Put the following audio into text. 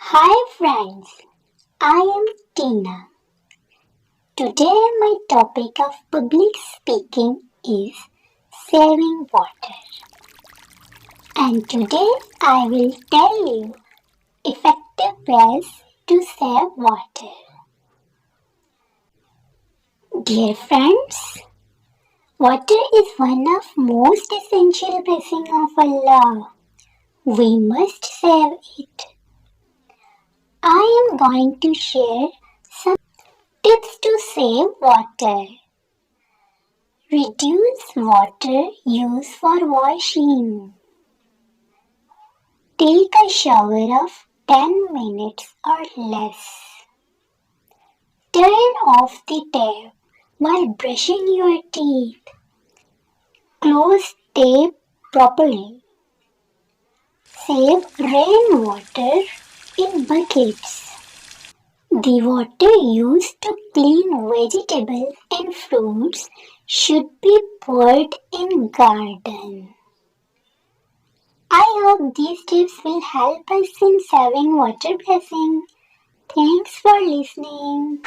Hi friends, I am Tina. Today my topic of public speaking is saving water. And today I will tell you effective ways to save water. Dear friends, water is one of most essential blessings of Allah. We must save it. I am going to share some tips to save water. Reduce water use for washing. Take a shower of 10 minutes or less. Turn off the tap while brushing your teeth. Close tap properly. Save rainwater in buckets. The water used to clean vegetables and fruits should be poured in garden. I hope these tips will help us in saving water blessing. Thanks for listening.